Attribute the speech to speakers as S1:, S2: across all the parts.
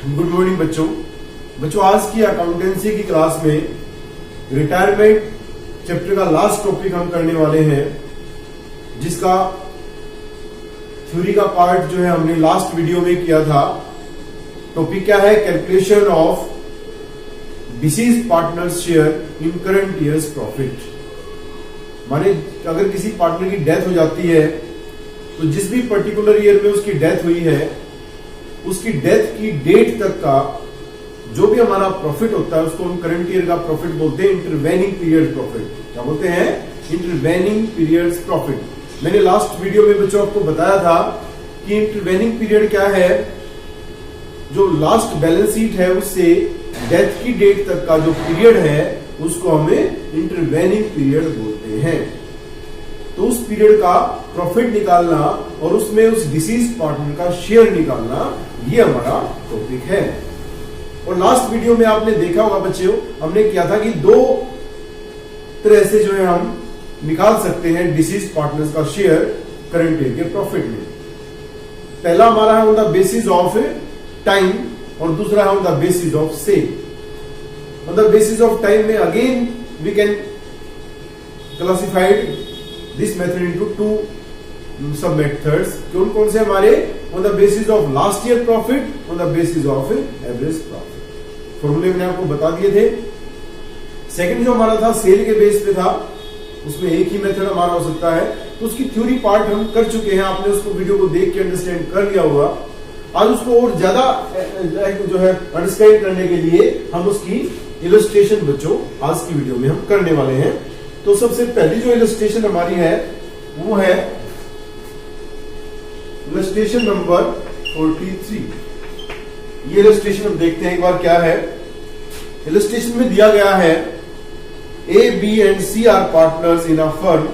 S1: Good morning बच्चों आज की अकाउंटेंसी की क्लास में रिटायरमेंट चैप्टर का लास्ट टॉपिक हम करने वाले हैं, जिसका थ्योरी का पार्ट जो है हमने लास्ट वीडियो में किया था। टॉपिक क्या है? Calculation of disease partners share in current years profit. माने अगर किसी पार्टनर की डेथ हो जाती है तो जिस भी पर्टिकुलर ईयर में उसकी डेथ हुई है, उसकी डेथ की डेट तक का जो भी हमारा प्रॉफिट होता है उसको हम करंट ईयर का प्रॉफिट बोलते हैं, इंटरवेनिंग पीरियड प्रॉफिट। क्या बोलते हैं? Intervening periods profit. मैंने लास्ट वीडियो में बच्चों आपको बताया था कि इंटरवेनिंग पीरियड क्या है। जो लास्ट बैलेंस शीट है उससे डेथ की डेट तक का जो पीरियड है उसको हमें इंटरवेनिंग पीरियड बोलते हैं। तो उस पीरियड का प्रॉफिट निकालना और उसमें उस डिसीज पार्टनर का शेयर निकालना, ये हमारा टॉपिक है। और लास्ट वीडियो में आपने देखा होगा बच्चों, हमने किया था कि दो तरह से जो है हम निकाल सकते हैं डिसीज पार्टनर्स का शेयर करंट ईयर के प्रॉफिट में। पहला हमारा है on the basis of time और दूसरा है on the basis of sale. On the basis of time में again we can classified this method into two sub methods. कौन कौन से हमारे? On the basis of last year profit, on the basis of average profit. फॉर्मूले मैंने आपको बता दिए थे। सेकंड जो हमारा था सेल के बेस पे था, उसमें एक ही मेथड हमारा हो सकता है। तो उसकी थ्योरी पार्ट हम कर चुके हैं, आपने उसको वीडियो को देख के अंडरस्टैंड कर लिया होगा। आज उसको और ज्यादा जो है अंडरस्टैंड करने के लिए हम उसकी इलस्ट्रेशन बच्चों आज की वीडियो में हम करने वाले हैं। तो सबसे पहली जो इलस्ट्रेशन हमारी है वो है इलस्ट्रेशन नंबर 43। ये इलस्ट्रेशन हम देखते हैं एक बार क्या है। इलस्ट्रेशन में दिया गया है A, B and C are partners in a firm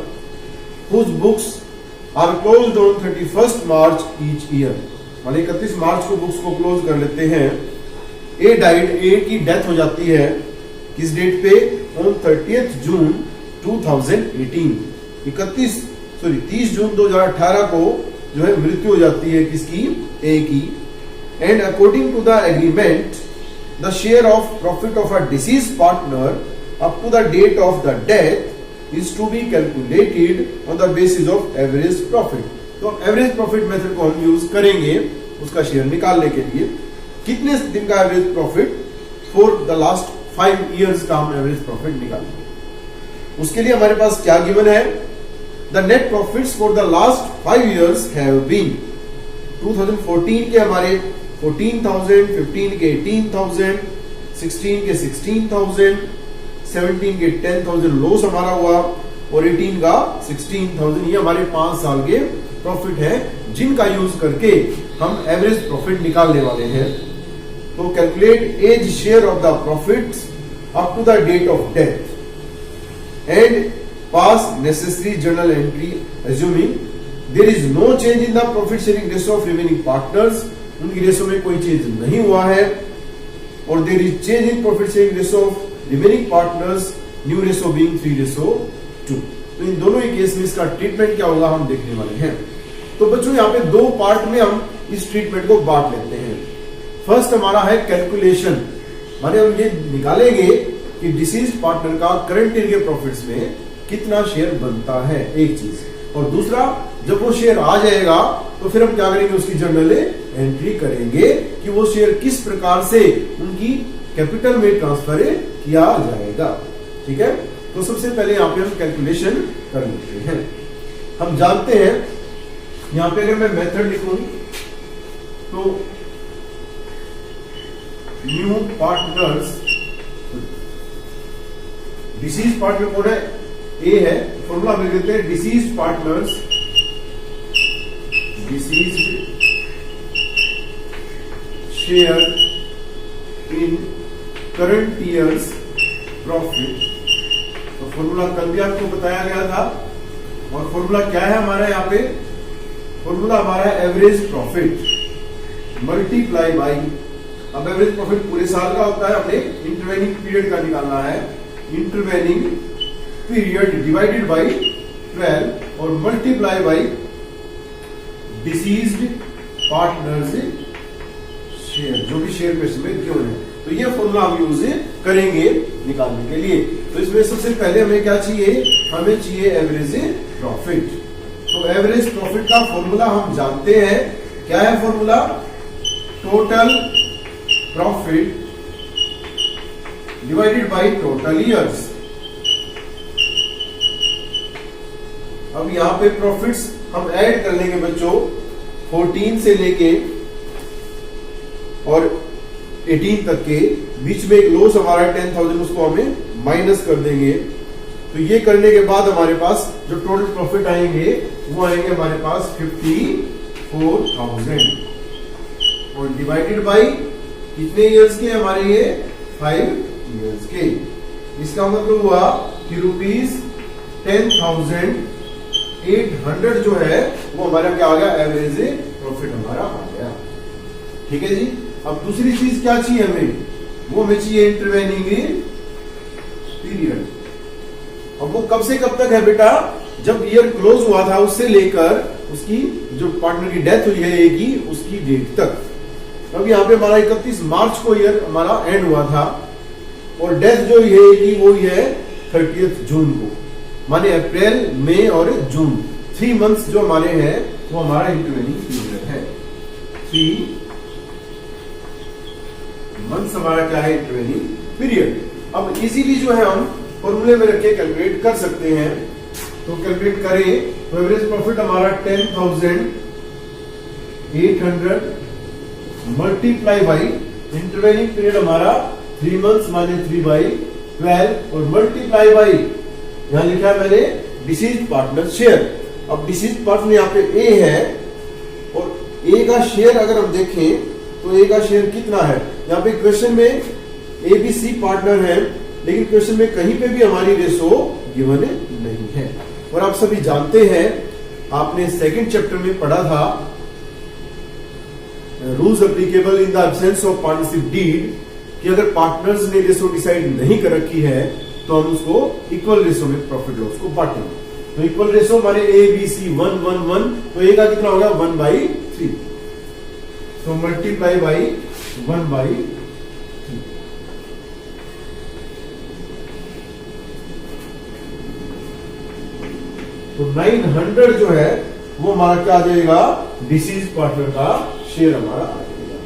S1: whose books are closed on 31st March each year। माने 31 मार्च को बुक्स को क्लोज कर लेते हैं। A died, A की डेथ हो जाती है किस डेट पे? ऑन 30th जून 2018। 30 जून 2018 को जो है मृत्यु हो जाती है किसकी? A की। And according to the agreement the share of profit of a deceased partner up to the date of the death is to be calculated on the basis of average profit। तो average profit method को हम use करेंगे उसका share निकालने के लिए। कितने दिन का average profit? For the last 5 years का हम एवरेज प्रॉफिट निकालेंगे। उसके लिए हमारे पास क्या गिवन है? The net profits for the last 5 years have been 2014 के हमारे 14,000, 15 के 18,000, 16 के 16,000, 17 के 10,000 लॉस हमारा हुआ और 18 का 16,000। ये हमारे 5 साल के प्रॉफिट है जिनका यूज करके हम एवरेज प्रॉफिट निकालने वाले हैं। तो calculate as share of the profits up to the date of death and pass necessary journal entry assuming there is no change in the profit sharing ratio of remaining partners. उनकी ratio में कोई change नहीं हुआ है। और there is change in profit sharing ratio of remaining partners, new ratio being 3:2। तो इन दोनों ही case में इसका ट्रीटमेंट क्या होगा हम देखने वाले हैं। तो बच्चों यहाँ पे दो पार्ट में हम इस ट्रीटमेंट को बांट लेते हैं। फर्स्ट हमारा है कैलकुलेशन, माने हम ये निकालेंगे कि डिसीज पार्टनर का करंट ईयर के प्रॉफिट्स में कितना शेयर बनता है, एक चीज। और दूसरा, जब वो शेयर आ जाएगा तो फिर हम क्या करेंगे? उसकी जर्नल एंट्री करेंगे कि वो शेयर किस प्रकार से उनकी कैपिटल में ट्रांसफर किया जाएगा। ठीक है, तो सबसे पहले यहां पे हम कैलकुलेशन कर लेते हैं। हम जानते हैं यहां पे अगर मैं मेथड लिखूं तो न्यू पार्टनर्स, डिसीज पार्टनर कौन है? ए है। फॉर्मूला लिख देते हैं deceased partners, disease share in current years profit. तो फॉर्मूला कल भी आपको बताया गया था। और फॉर्मूला क्या है हमारा? यहाँ पे फॉर्मूला हमारा है एवरेज प्रॉफिट मल्टीप्लाई बाई। अब एवरेज प्रॉफिट पूरे साल का होता है, अपने इंटरवेनिंग पीरियड का निकालना है। इंटरवेनिंग पीरियड डिवाइडेड बाई 12 और multiply by deceased partners share, जो भी शेयर पे इसमें गिवन है। तो ये फॉर्मूला हम यूज करेंगे निकालने के लिए। तो इसमें सबसे पहले हमें क्या चाहिए, हमें चाहिए एवरेज प्रॉफिट। तो एवरेज प्रॉफिट का फॉर्मूला हम जानते हैं, क्या है formula, total profit divided by total years. अब यहां पे प्रॉफिट्स हम ऐड कर लेंगे बच्चों, 14 से लेके और 18 तक के बीच में एक लॉस हमारा 10,000, उसको हमें माइनस कर देंगे। तो ये करने के बाद हमारे पास जो टोटल प्रॉफिट आएंगे वो आएंगे हमारे पास 54,000 और डिवाइडेड बाय कितने इयर्स के हमारे ये 5 इयर्स के। इसका मतलब हुआ कि ₹10,800 जो है वो हमारा क्या आ गया, एवरेज प्रॉफिट हमारा आ गया। ठीक है जी। अब दूसरी चीज क्या चाहिए हमें, वो हमें चाहिए इंटरवेनिंग पीरियड। अब वो कब से कब तक है बेटा, जब ईयर क्लोज हुआ था उससे लेकर उसकी जो पार्टनर की डेथ हुई है ए की, उसकी डेट तक। अब यहाँ पे हमारा 31 मार्च को ईयर हमारा एंड हुआ था और डेथ जो है की वो है 30 जून को, माने अप्रैल, मई और जून 3 मंथ्स जो हमारे हैं वो हमारा इंटरवेनिंग पीरियड है। 3 मंथ्स हमारा क्या है, इंटरवेनिंग पीरियड। अब इजीली जो है हम फॉर्मूले में रख के कैलकुलेट कर सकते हैं। तो कैलकुलेट करें तो एवरेज प्रॉफिट हमारा 10,800 मल्टीप्लाई बाई इंटरवेनिंग पीरियड हमारा 3 मंथ्स माने 3/12 और मल्टीप्लाई बाई यहां लिखा है मैंने डिसीज पार्टनर शेयर। अब डिसीज पार्टनर यहाँ पे ए है और ए का शेयर अगर हम देखें तो ए का शेयर कितना है, यहाँ पे क्वेश्चन में ए बी सी पार्टनर है, लेकिन क्वेश्चन में कहीं पे भी हमारी रेशो गिवन नहीं है। और आप सभी जानते हैं, आपने सेकंड चैप्टर में पढ़ा था rules applicable in the absence of partnership deed, कि अगर पार्टनर्स ने रेशो डिसाइड नहीं कर रखी है तो हम उसको इक्वल रेशो में प्रॉफिट लॉस को बांटेंगे। तो इक्वल रेशो हमारे ए बी सी 1:1:1, तो ए का कितना होगा 1/3, तो मल्टीप्लाई बाई 1/3। तो 900 जो है वो हमारा क्या आ जाएगा, डिसीज पार्टनर का शेयर हमारा आ जाएगा।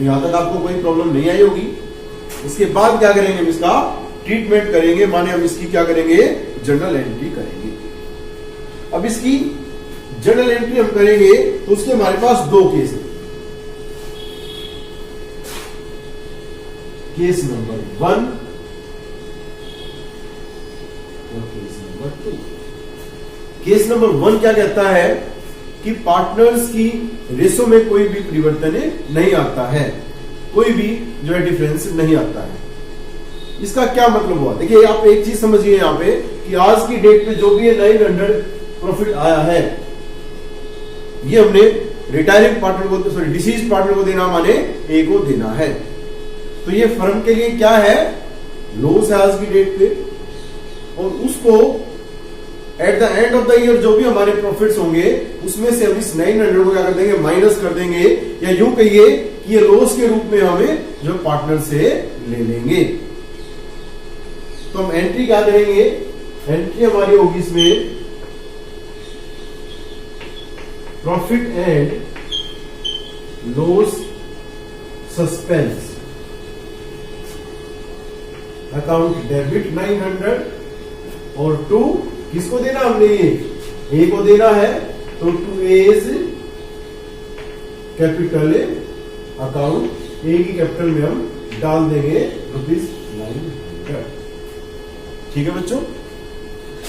S1: यहां तक आपको कोई प्रॉब्लम नहीं आई होगी। इसके बाद क्या करेंगे, हम इसका ट्रीटमेंट करेंगे, माने हम इसकी क्या करेंगे, जर्नल एंट्री करेंगे। अब इसकी जर्नल एंट्री हम करेंगे तो उसके हमारे पास 2 केस है। केस नंबर 1 और केस नंबर 2। केस नंबर 1 क्या कहता है कि पार्टनर्स की रेशो में कोई भी परिवर्तन नहीं आता है, कोई भी जो है डिफरेंस नहीं आता है। इसका क्या मतलब हुआ, देखिए आप एक चीज समझिए यहाँ पे कि आज की डेट पे जो भी 900 प्रॉफिट आया है, ये हमने रिटायरिंग पार्टनर को, सॉरी डिसीज पार्टनर को देना, माने ए को देना है। तो ये फर्म के लिए क्या है, लॉस है आज की डेट पे, और उसको eight the end of the year जो भी हमारे प्रॉफिट्स होंगे उसमें से हम इस 900 को क्या कर देंगे, माइनस कर देंगे, या यूं कहिए कि ये लॉस के रूप में हमें जो पार्टनर से ले लेंगे। तो हम एंट्री क्या करेंगे, एंट्री हमारी होगी इसमें profit and loss suspense account debit 900 और 2 किसको देना, हमने ए को देना है, तो 2 एज कैपिटल अकाउंट, ए की कैपिटल में हम डाल देंगे ₹900। ठीक है बच्चों,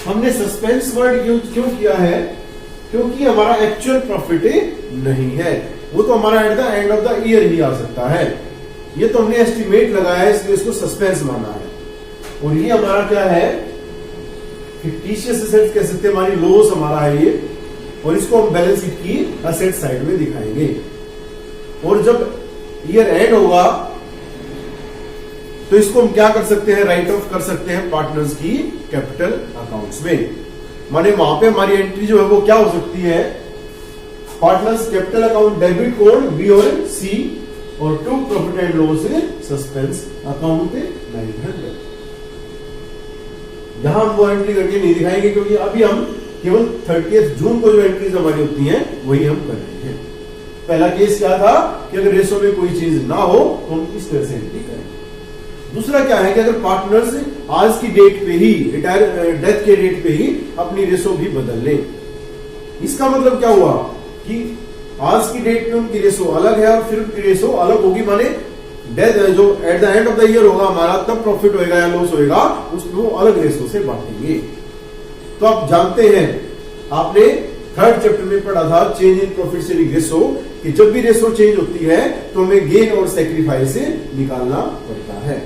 S1: हमने सस्पेंस वर्ड क्यों किया है, क्योंकि हमारा एक्चुअल प्रॉफिट नहीं है, वो तो हमारा at the end of the year ही आ सकता है। ये तो हमने एस्टिमेट लगाया है, इसलिए इसको सस्पेंस माना है। और ये हमारा क्या है, फिक्टिशियस एसेट्स कह सकते हैं, हमारी लॉस हमारा है ये, और इसको हम बैलेंस शीट की एसेट साइड में दिखाएंगे। और जब ईयर एंड होगा तो इसको हम क्या कर सकते हैं, राइट ऑफ कर सकते हैं पार्टनर्स की कैपिटल अकाउंट्स में। माने वहां पे हमारी एंट्री जो है वो क्या हो सकती है, partners capital account debit code B और सी और 2 profit and loss suspense account 900। यहां हम वो एंट्री करके नहीं दिखाएंगे क्योंकि अभी हम केवल 30 जून को जो एंट्रीज हमारी होती हैं वही हम कर रहे हैं। पहला केस क्या था कि अगर रेशो में कोई चीज ना हो तो हम इस तरह से एंट्री करें। दूसरा क्या है कि अगर पार्टनर्स आज की डेट पे ही डेथ के डेट पे ही अपनी रेशो भी बदल लें। इसका मतलब क्या हुआ कि आज की डेट में उनकी रेशो अलग है और फिर उनकी रेशो अलग होगी, माने डेथ जो eight the end of the year होगा हमारा तब प्रॉफिट होएगा या लॉस होएगा उसमें वो अलग रेशो से बांटेंगे। तो आप जानते हैं, आपने 3rd चैप्टर में पढ़ा था change in profit sharing ratio कि जब भी रेशो चेंज होती है तो हमें गेन और सेक्रीफाइस से निकालना पड़ता है।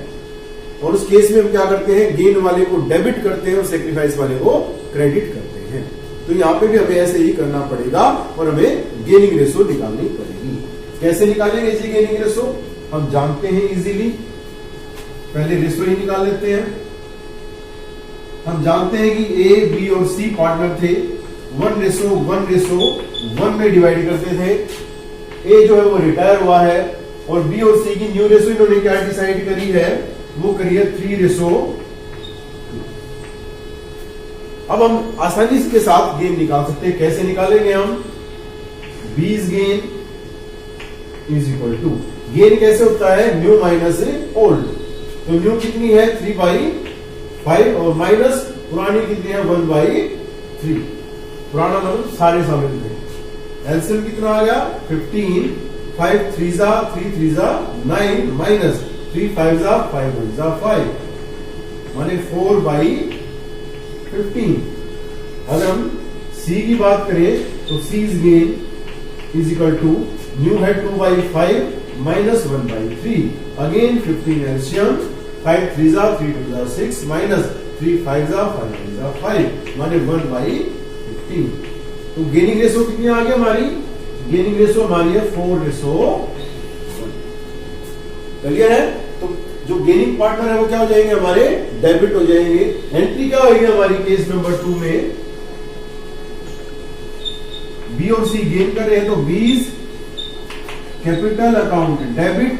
S1: और उस केस में हम क्या करते हैं, गेन वाले को डेबिट करते हैं और सेक्रीफाइस वाले को क्रेडिट करते हैं। तो यहां पे भी हमें ऐसे ही करना पड़ेगा और हमें गेनिंग रेशो निकालनी पड़ेगी। कैसे निकालेंगे जी गेनिंग रेशो? हम जानते हैं इजीली, पहले रेशो ही निकाल लेते हैं। हम जानते हैं कि ए, बी और सी पार्टनर थे, 1:1:1 में डिवाइड करते थे। ए जो है वो रिटायर हुआ है और बी और सी की न्यू रेशो इन्होंने क्या डिसाइड करी है, वो करी है 3:2। अब हम आसानी के साथ गेन निकाल सकते हैं। कैसे निकालेंगे हम? B's gain is equal to, gain कैसे होता है, न्यू माइनस ओल्ड। तो न्यू कितनी है 3/5 और माइनस पुरानी कितनी है 1/3। पुराना मतलब सारे शामिल थे। एलसीएम कितना आ गया 15, 5 3 9 माइनस 3 5 5 माने 4/15। अगर हम सी की बात करें तो C's gain is equal to new है 2/5 माइनस 1/3। अगेन 15 एलसीएम, 5 3 3 2 6 माइनस 3 5 5 माने 1/15। तो गेनिंग रेशो कितनी आ गई हमारी? गेनिंग रेशो हमारी है 4:1। क्लियर है? तो जो गेनिंग पार्टनर है वो क्या हो जाएंगे हमारे, डेबिट हो जाएंगे। एंट्री क्या होगी हमारी केस नंबर 2 में, बी और सी गेन कर रहे हैं तो बीज capital account debit,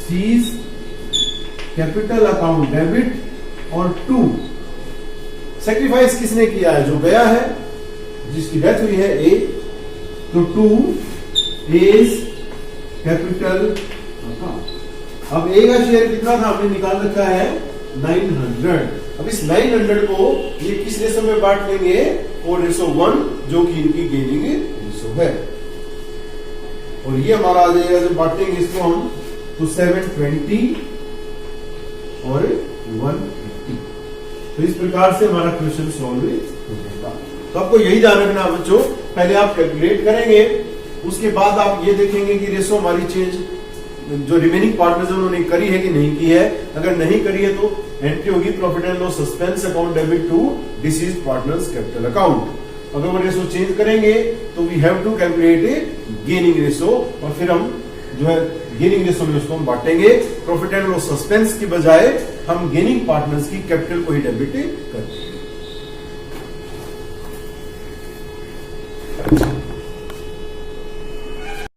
S1: seize capital account debit और 2 सेक्रीफाइस किसने किया है, जो गया है, जिसकी डेथ हुई है ए, तो 2 इज कैपिटल अकाउंट। अब ए का शेयर कितना था हमने निकाल रखा है 900। अब इस 900 को ये किस रेशो में बांट लेंगे 4:1 जो कि इनकी गेनिंग रेशो है। और ये हमारा आ जाएगा, जब बांटेंगे इसको हम तो 720 और 150। तो इस प्रकार से हमारा क्वेश्चन सॉल्व हो जाएगा। तो आपको यही ध्यान रखना बच्चों, पहले आप कैलकुलेट करेंगे, उसके बाद आप ये देखेंगे कि रेशो हमारी चेंज जो रिमेनिंग पार्टनर्स उन्होंने करी है कि नहीं की है। अगर नहीं करी है तो एंट्री होगी profit and loss suspense account debit to deceased partners capital account. अगर वो रेशो चेंज करेंगे तो we have to calculate gaining ratio और फिर हम जो है गेनिंग रेशो में उसको हम बांटेंगे। प्रॉफिट एंड लॉस सस्पेंस की बजाय हम गेनिंग पार्टनर्स की कैपिटल को ही डेबिट करते हैं।